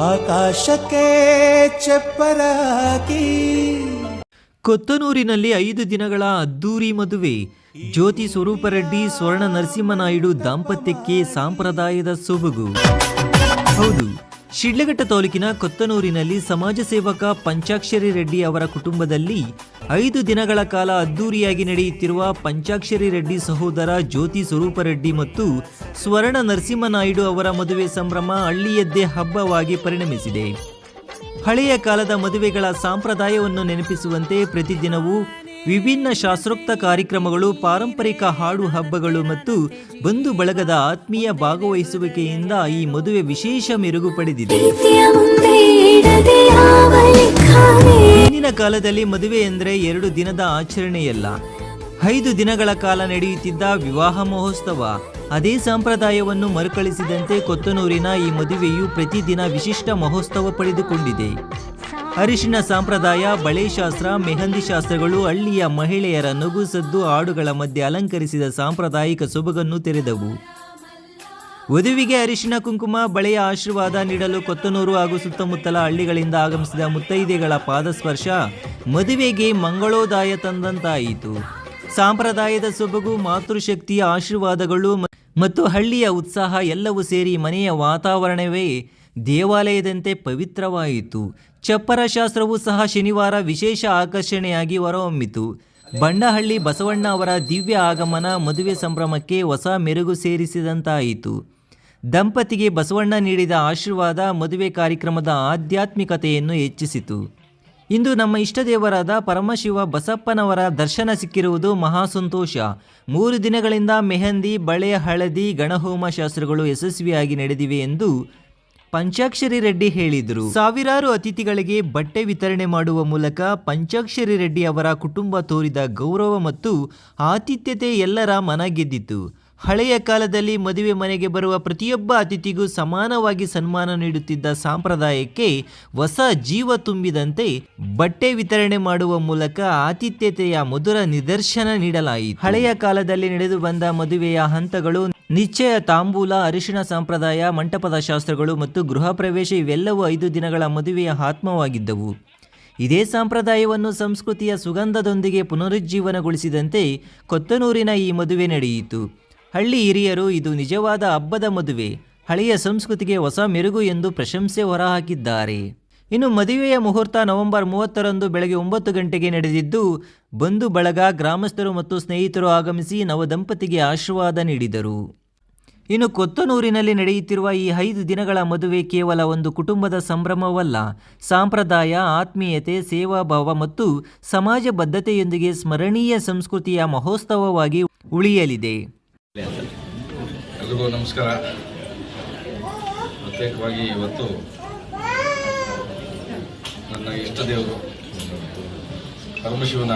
ಆಕಾಶಕ್ಕೆ ಚಪ್ಪರ ಹಾಕಿ. ಕೊತ್ತನೂರಿನಲ್ಲಿ 5 ದಿನಗಳ ಅದ್ದೂರಿ ಮದುವೆ. ಜ್ಯೋತಿ ಸ್ವರೂಪ ರೆಡ್ಡಿ ಸ್ವರ್ಣ ನರಸಿಂಹನಾಯ್ಡು ದಾಂಪತ್ಯಕ್ಕೆ ಸಂಪ್ರದಾಯದ ಸೊಬಗು. ಹೌದು, ಶಿಡ್ಲಘಟ್ಟ ತಾಲೂಕಿನ ಕೊತ್ತನೂರಿನಲ್ಲಿ ಸಮಾಜ ಸೇವಕ ಪಂಚಾಕ್ಷರಿ ರೆಡ್ಡಿ ಅವರ ಕುಟುಂಬದಲ್ಲಿ 5 ದಿನಗಳ ಕಾಲ ಅದ್ದೂರಿಯಾಗಿ ನಡೆಯುತ್ತಿರುವ ಪಂಚಾಕ್ಷರಿ ರೆಡ್ಡಿ ಸಹೋದರ ಜ್ಯೋತಿ ಸ್ವರೂಪ ರೆಡ್ಡಿ ಮತ್ತು ಸ್ವರ್ಣ ನರಸಿಂಹನಾಯ್ಡು ಅವರ ಮದುವೆ ಸಂಭ್ರಮ ಹಳ್ಳಿಯದ್ದೇ ಹಬ್ಬವಾಗಿ ಪರಿಣಮಿಸಿದೆ. ಹಳೆಯ ಕಾಲದ ಮದುವೆಗಳ ಸಂಪ್ರದಾಯವನ್ನು ನೆನಪಿಸುವಂತೆ ಪ್ರತಿದಿನವೂ ವಿಭಿನ್ನ ಶಾಸ್ತ್ರೋಕ್ತ ಕಾರ್ಯಕ್ರಮಗಳು, ಪಾರಂಪರಿಕ ಹಾಡು ಹಬ್ಬಗಳು ಮತ್ತು ಬಂಧು ಬಳಗದ ಆತ್ಮೀಯ ಭಾಗವಹಿಸುವಿಕೆಯಿಂದ ಈ ಮದುವೆ ವಿಶೇಷ ಮೆರುಗು ಪಡೆದಿದೆ. ಹಿಂದಿನ ಕಾಲದಲ್ಲಿ ಮದುವೆ ಎಂದರೆ 2 ದಿನದ ಆಚರಣೆಯಲ್ಲ, 5 ದಿನಗಳ ಕಾಲ ನಡೆಯುತ್ತಿದ್ದ ವಿವಾಹ ಮಹೋತ್ಸವ. ಅದೇ ಸಂಪ್ರದಾಯವನ್ನು ಮರುಕಳಿಸಿದಂತೆ ಕೊತ್ತನೂರಿನ ಈ ಮದುವೆಯು ಪ್ರತಿದಿನ ವಿಶಿಷ್ಟ ಮಹೋತ್ಸವ ಪಡೆದುಕೊಂಡಿದೆ. ಅರಿಶಿನ ಸಂಪ್ರದಾಯ, ಬಳೆ ಶಾಸ್ತ್ರ, ಮೆಹಂದಿ ಶಾಸ್ತ್ರಗಳು ಹಳ್ಳಿಯ ಮಹಿಳೆಯರ ನಗು ಸದ್ದು ಹಾಡುಗಳ ಮಧ್ಯೆ ಅಲಂಕರಿಸಿದ ಸಾಂಪ್ರದಾಯಿಕ ಸೊಬಗನ್ನು ತೆರೆದವು. ವಧುವಿಗೆ ಅರಿಶಿನ ಕುಂಕುಮ ಬಳೆಯ ಆಶೀರ್ವಾದ ನೀಡಲು ಕೊತ್ತನೂರು ಹಾಗೂ ಸುತ್ತಮುತ್ತಲ ಹಳ್ಳಿಗಳಿಂದ ಆಗಮಿಸಿದ ಮುತ್ತೈದೆಗಳ ಪಾದಸ್ಪರ್ಶ ಮದುವೆಗೆ ಮಂಗಳೋದಾಯ ತಂದಂತಾಯಿತು. ಸಂಪ್ರದಾಯದ ಸೊಬಗು, ಮಾತೃಶಕ್ತಿಯ ಆಶೀರ್ವಾದಗಳು ಮತ್ತು ಹಳ್ಳಿಯ ಉತ್ಸಾಹ ಎಲ್ಲವೂ ಸೇರಿ ಮನೆಯ ವಾತಾವರಣವೇ ದೇವಾಲಯದಂತೆ ಪವಿತ್ರವಾಯಿತು. ಚಪ್ಪರ ಶಾಸ್ತ್ರವೂ ಸಹ ಶನಿವಾರ ವಿಶೇಷ ಆಕರ್ಷಣೆಯಾಗಿ ಹೊರಹೊಮ್ಮಿತು. ಬಂಡಹಳ್ಳಿ ಬಸವಣ್ಣ ಅವರ ದಿವ್ಯ ಆಗಮನ ಮದುವೆ ಸಂಭ್ರಮಕ್ಕೆ ಹೊಸ ಮೆರುಗು ಸೇರಿಸಿದಂತಾಯಿತು. ದಂಪತಿಗೆ ಬಸವಣ್ಣ ನೀಡಿದ ಆಶೀರ್ವಾದ ಮದುವೆ ಕಾರ್ಯಕ್ರಮದ ಆಧ್ಯಾತ್ಮಿಕತೆಯನ್ನು ಹೆಚ್ಚಿಸಿತು. ಇಂದು ನಮ್ಮ ಇಷ್ಟದೇವರಾದ ಪರಮಶಿವ ಬಸಪ್ಪನವರ ದರ್ಶನ ಸಿಕ್ಕಿರುವುದು ಮಹಾ ಸಂತೋಷ. 3 ದಿನಗಳಿಂದ ಮೆಹಂದಿ, ಬಳೆ, ಹಳದಿ, ಗಣಹೋಮ ಶಾಸ್ತ್ರಗಳು ಯಶಸ್ವಿಯಾಗಿ ನಡೆದಿವೆ ಎಂದು ಪಂಚಾಕ್ಷರಿ ರೆಡ್ಡಿ ಹೇಳಿದರು. ಸಾವಿರಾರು ಅತಿಥಿಗಳಿಗೆ ಬಟ್ಟೆ ವಿತರಣೆ ಮಾಡುವ ಮೂಲಕ ಪಂಚಾಕ್ಷರಿ ರೆಡ್ಡಿ ಅವರ ಕುಟುಂಬ ತೋರಿದ ಗೌರವ ಮತ್ತು ಆತಿಥ್ಯತೆ ಎಲ್ಲರ ಮನ ಗೆದ್ದಿತು. ಹಳೆಯ ಕಾಲದಲ್ಲಿ ಮದುವೆ ಮನೆಗೆ ಬರುವ ಪ್ರತಿಯೊಬ್ಬ ಅತಿಥಿಗೂ ಸಮಾನವಾಗಿ ಸನ್ಮಾನ ನೀಡುತ್ತಿದ್ದ ಸಂಪ್ರದಾಯಕ್ಕೆ ಹೊಸ ಜೀವ ತುಂಬಿದಂತೆ ಬಟ್ಟೆ ವಿತರಣೆ ಮಾಡುವ ಮೂಲಕ ಆತಿಥ್ಯತೆಯ ಮಧುರ ನಿದರ್ಶನ ನೀಡಲಾಯಿತು. ಹಳೆಯ ಕಾಲದಲ್ಲಿ ನಡೆದು ಬಂದ ಮದುವೆಯ ಹಂತಗಳು ನಿಶ್ಚಯ, ತಾಂಬೂಲ, ಅರಿಶಿಣ ಸಂಪ್ರದಾಯ, ಮಂಟಪದ ಶಾಸ್ತ್ರಗಳು ಮತ್ತು ಗೃಹ ಪ್ರವೇಶ ಇವೆಲ್ಲವೂ 5 ದಿನಗಳ ಮದುವೆಯ ಆತ್ಮವಾಗಿದ್ದವು. ಇದೇ ಸಂಪ್ರದಾಯವನ್ನು ಸಂಸ್ಕೃತಿಯ ಸುಗಂಧದೊಂದಿಗೆ ಪುನರುಜ್ಜೀವನಗೊಳಿಸಿದಂತೆ ಕೊತ್ತನೂರಿನ ಈ ಮದುವೆ ನಡೆಯಿತು. ಹಳ್ಳಿ ಹಿರಿಯರು ಇದು ನಿಜವಾದ ಹಬ್ಬದ ಮದುವೆ, ಹಳೆಯ ಸಂಸ್ಕೃತಿಗೆ ಹೊಸ ಮೆರುಗು ಎಂದು ಪ್ರಶಂಸೆ ಹೊರಹಾಕಿದ್ದಾರೆ. ಇನ್ನು ಮದುವೆಯ ಮುಹೂರ್ತ ನವೆಂಬರ್ 30ರಂದು ಬೆಳಗ್ಗೆ 9 ಗಂಟೆಗೆ ನಡೆದಿದ್ದು, ಬಂಧು ಬಳಗ, ಗ್ರಾಮಸ್ಥರು ಮತ್ತು ಸ್ನೇಹಿತರು ಆಗಮಿಸಿ ನವದಂಪತಿಗೆ ಆಶೀರ್ವಾದ ನೀಡಿದರು. ಇನ್ನು ಕೊತ್ತನೂರಿನಲ್ಲಿ ನಡೆಯುತ್ತಿರುವ ಈ 5 ದಿನಗಳ ಮದುವೆ ಕೇವಲ ಒಂದು ಕುಟುಂಬದ ಸಂಭ್ರಮವಲ್ಲ, ಸಂಪ್ರದಾಯ, ಆತ್ಮೀಯತೆ, ಸೇವಾಭಾವ ಮತ್ತು ಸಮಾಜ ಬದ್ಧತೆಯೊಂದಿಗೆ ಸ್ಮರಣೀಯ ಸಂಸ್ಕೃತಿಯ ಮಹೋತ್ಸವವಾಗಿ ಉಳಿಯಲಿದೆ. ಎಲ್ರಿಗೂ ನಮಸ್ಕಾರ. ಪ್ರತ್ಯೇಕವಾಗಿ ಇವತ್ತು ನನ್ನ ಇಷ್ಟ ದೇವರು ಪರಮಶಿವನ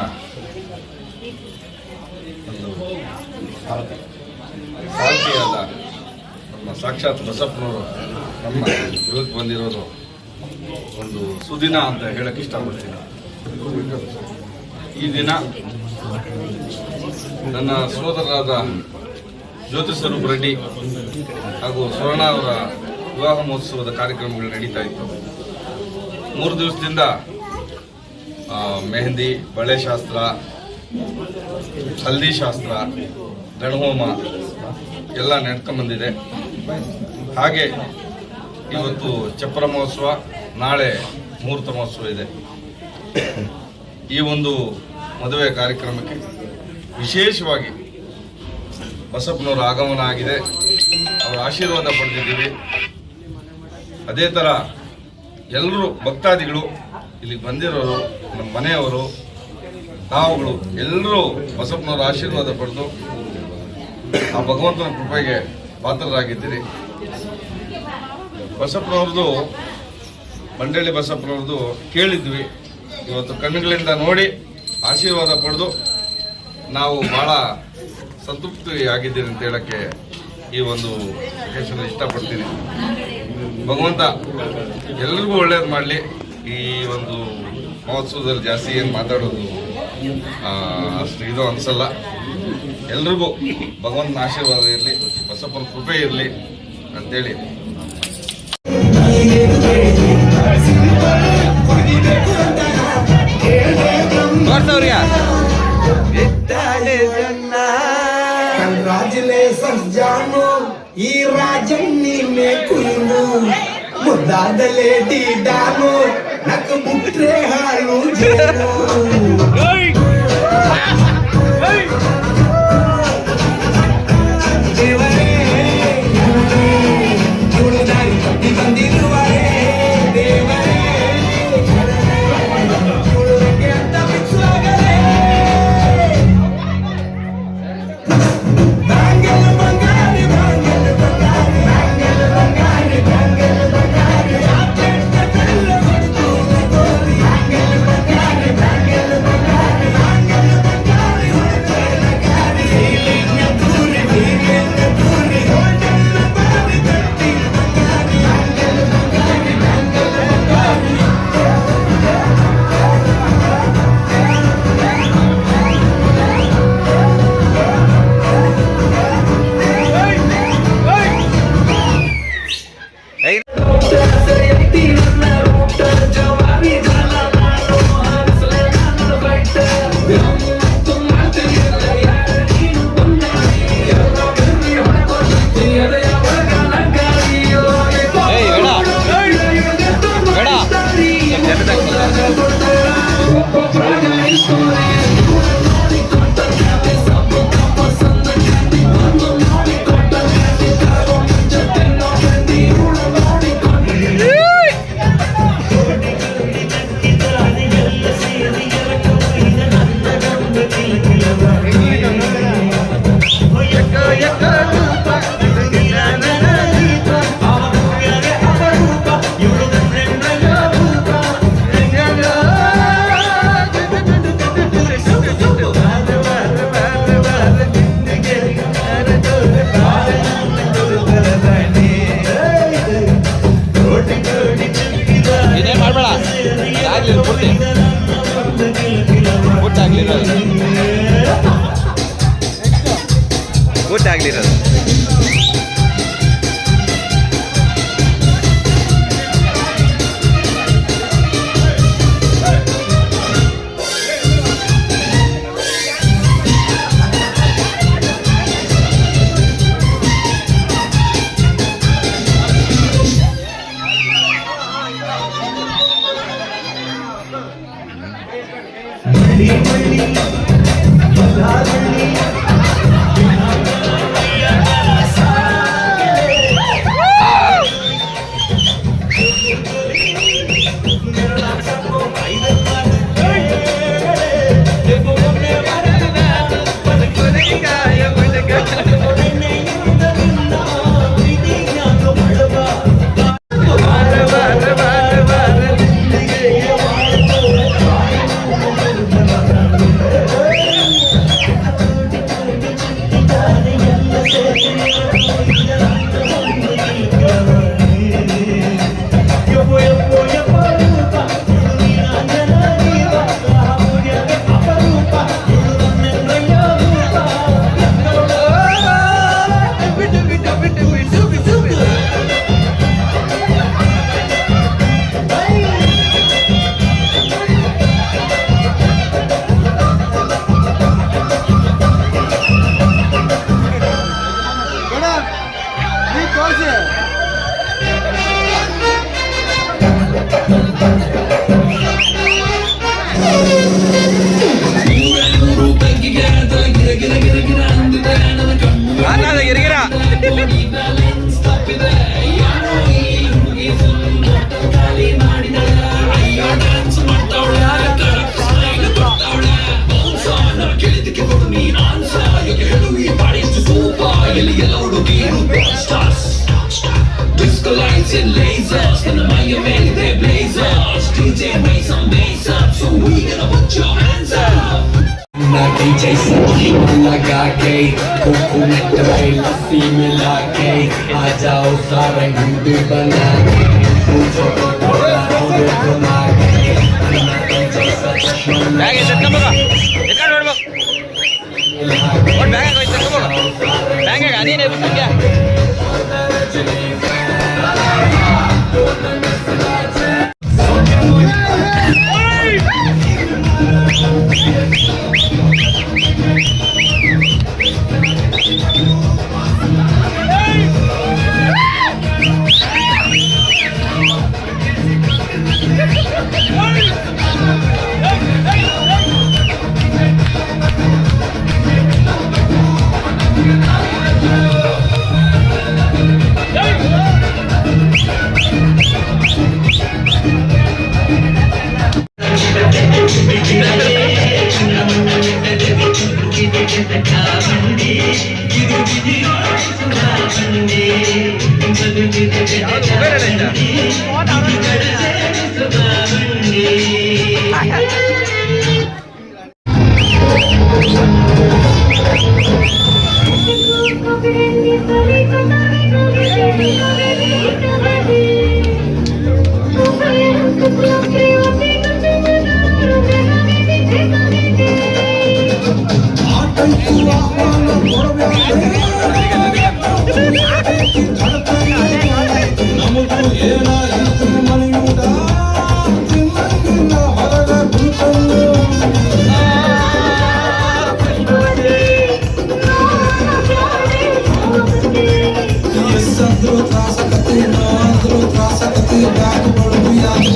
ಒಂದು ಸಾಲ್ತಿಯಾದ ನಮ್ಮ ಸಾಕ್ಷಾತ್ ಬಸಪ್ಪನವರು ನಮ್ಮ ಗೃಹಕ್ಕೆ ಬಂದಿರೋದು ಒಂದು ಸುದಿನ ಅಂತ ಹೇಳಕ್ಕೆ ಇಷ್ಟಪಡ್ತೀನಿ. ಈ ದಿನ ನನ್ನ ಸಹೋದರರಾದ ಜ್ಯೋತಿ ಸ್ವರೂಪ ರೆಡ್ಡಿ ಹಾಗೂ ಸ್ವರ್ಣ ಅವರ ವಿವಾಹ ಮಹೋತ್ಸವದ ಕಾರ್ಯಕ್ರಮಗಳು ನಡೀತಾ ಇತ್ತು. 3 ದಿವಸದಿಂದ ಮೆಹಂದಿ, ಬಳೆ ಶಾಸ್ತ್ರ, ಹಲ್ದಿ ಶಾಸ್ತ್ರ, ಗಣಹೋಮ ಎಲ್ಲ ನಡ್ಕೊಂಡ್ಬಂದಿದೆ. ಹಾಗೆ ಇವತ್ತು ಚಪ್ಪರ ಮಹೋತ್ಸವ, ನಾಳೆ ಮುಹೂರ್ತ ಮಹೋತ್ಸವ ಇದೆ. ಈ ಒಂದು ಮದುವೆ ಕಾರ್ಯಕ್ರಮಕ್ಕೆ ವಿಶೇಷವಾಗಿ ಬಸಪ್ಪನವರ ಆಗಮನ ಆಗಿದೆ, ಅವರ ಆಶೀರ್ವಾದ ಪಡೆದಿದ್ದೀವಿ. ಅದೇ ಥರ ಎಲ್ಲರೂ ಭಕ್ತಾದಿಗಳು ಇಲ್ಲಿಗೆ ಬಂದಿರೋರು, ನಮ್ಮ ಮನೆಯವರು, ನಾವುಗಳು ಎಲ್ಲರೂ ಬಸಪ್ಪನವರ ಆಶೀರ್ವಾದ ಪಡೆದು ಆ ಭಗವಂತನ ಕೃಪೆಗೆ ಪಾತ್ರರಾಗಿದ್ದೀರಿ. ಬಸಪ್ಪನವ್ರದ್ದು, ಬಂಡಳ್ಳಿ ಬಸಪ್ಪನವ್ರದ್ದು ಕೇಳಿದ್ವಿ, ಇವತ್ತು ಕಣ್ಣುಗಳಿಂದ ನೋಡಿ ಆಶೀರ್ವಾದ ಪಡೆದು ನಾವು ಭಾಳ ಸಂತೃಪ್ತಿ ಆಗಿದ್ದೀರಿ ಅಂತ ಹೇಳಕ್ಕೆ ಈ ಒಂದು ವಿಷಯ ಇಷ್ಟಪಡ್ತೀನಿ. ಭಗವಂತ ಎಲ್ರಿಗೂ ಒಳ್ಳೇದು ಮಾಡಲಿ. ಈ ಒಂದು ಮಹೋತ್ಸವದಲ್ಲಿ ಜಾಸ್ತಿ ಏನು ಮಾತಾಡೋದು ಅಷ್ಟು ಇದು ಅನಿಸಲ್ಲ. ಎಲ್ರಿಗೂ ಭಗವಂತನ ಆಶೀರ್ವಾದ ಇರಲಿ, ಬಸಪ್ಪನ ಕೃಪೆ ಇರಲಿ ಅಂತೇಳಿ ರಾಜಣ್ಣಿ ಮೇ ಕುಯ್ನು ಮುದ್ದಾದಲೇ ದಾಮು ನಕ್ಕು ಮುಟ್ರೆ ಹಾಲು ಜೇನು ದೇವರೇ ಇವಳು ದಾರಿ ತಪ್ಪಿ ಬಂದಿರುವರೇ ದೇವರೇ ಇವಳು ರೆಕ್ಕೆ ಅಂತ ಬಿಚ್ಚುವಾಗಲೇ ಬಾಂಗಲ್ ಬಂಗಾರಿ ಬಾಂಗಲ್ ಬಂಗಾರಿ ಬಾಂಗಲ್ ಬಂಗಾರಿ ಬಾಂಗಲ್ ಬಂಗಾರಿ ಆಕೆಟ್ಟ ಕಲ್ಲ ಹೊತ್ತು ಗೋರಿ ಬಾಂಗಲ್ ಬಂಗಾರಿ ಬಾಂಗಲ್ ಬಂಗಾರಿ ಬಾಂಗಲ್ ಬಂಗಾರಿ ಹೊತ್ತು ನಗಾರಿ ಹೀಲಿಂಗ ದೂರಿ ಗೋಲ್ಡನ್ ಬಾರಿ ತಟ್ಟಿ ಬಂಗಾರಿ ಬಾಂಗಲ್ ಬಂಗಾರಿ ಬಾಂಗಲ್ ಬಂಗಾರಿ ಇನ್ನೇನು ಮಾಡಬೇಡ ಆಗಲಿ ಪೂರ್ತಿ ಊಟ ಆಗಲಿರೋದು ಊಟ ಆಗಲಿರೋದು Disco lights and lasers, and the Miami they blazers. DJ make some bass up, so we gonna put your hands up. ना डीजे सचिन लगा के कोकोनट में लस्सी मिला के आ जाओ सारे हिंदू बना के पूछो तो थोड़ा और बना के ना डीजे सचिन ಬ್ಯಾಗ್ ಎತ್ಕೊಂಬೋಗ ಎತ್ಕೊಂಡು ನೋಡ್ಬೇಕು ಒಂದು ಬ್ಯಾಗ್ ಎತ್ಕೊಂಬೋಗ ಬ್ಯಾಗ್ ಅದೇನೇ ಬಿಟ್ಟಿದ್ಯಾ ಆಹ್ವಾನ ನಮಗೂ ಏನಾಯಿತು ಮನೆಯೂಟ ತಿನ್ನಂಗಿಲ್ಲ ಹೊರಗ ಕೂತಂದು ಎಷ್ಟಂದ್ರು ತ್ರಾಸಕತೆ ನಾವಂದ್ರು ತ್ರಾಸಕತೆ ಬ್ಯಾಗ್ ಬಡದು ಯಾರು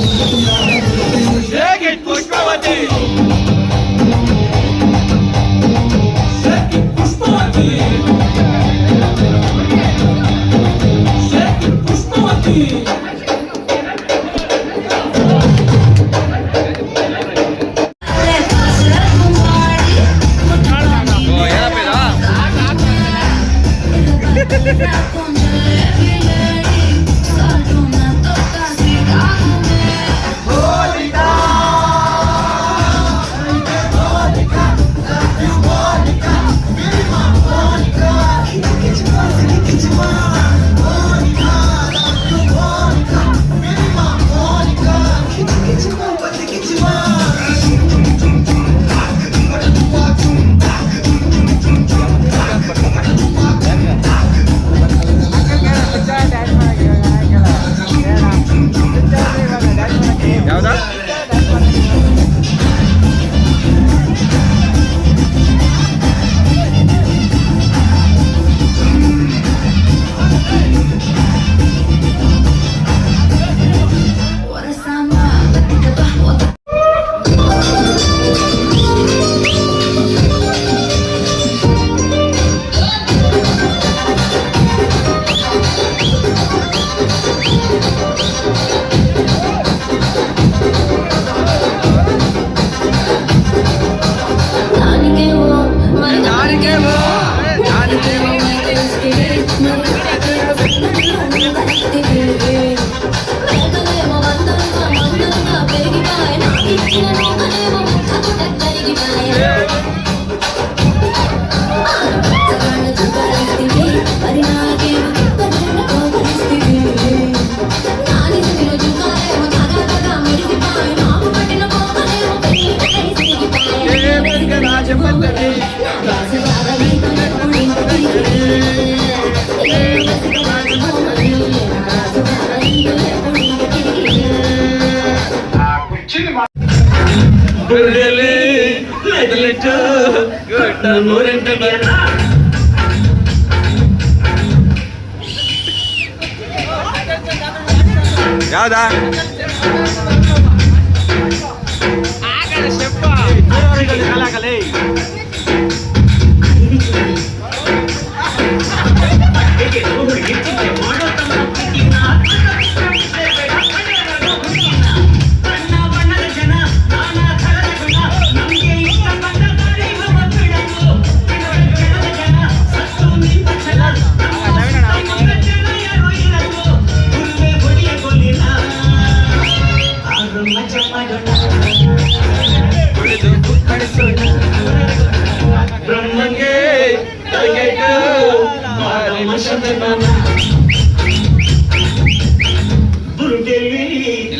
ಯಾವ್ದಾ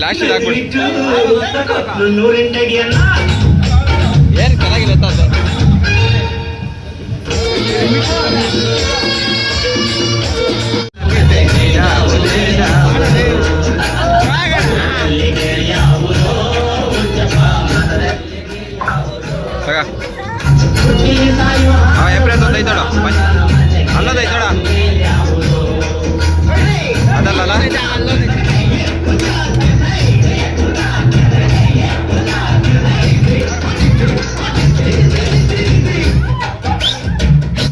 ಲಾಸ್ಟ್ ಏನ್ ಚೆನ್ನಾಗಿಲ್ಲ ಏಪ್ರಿಲ್ ಒಂದು ಐತೋಡ ಅಲ್ಲದ ಐತೋಡ ಅದಲ್ಲ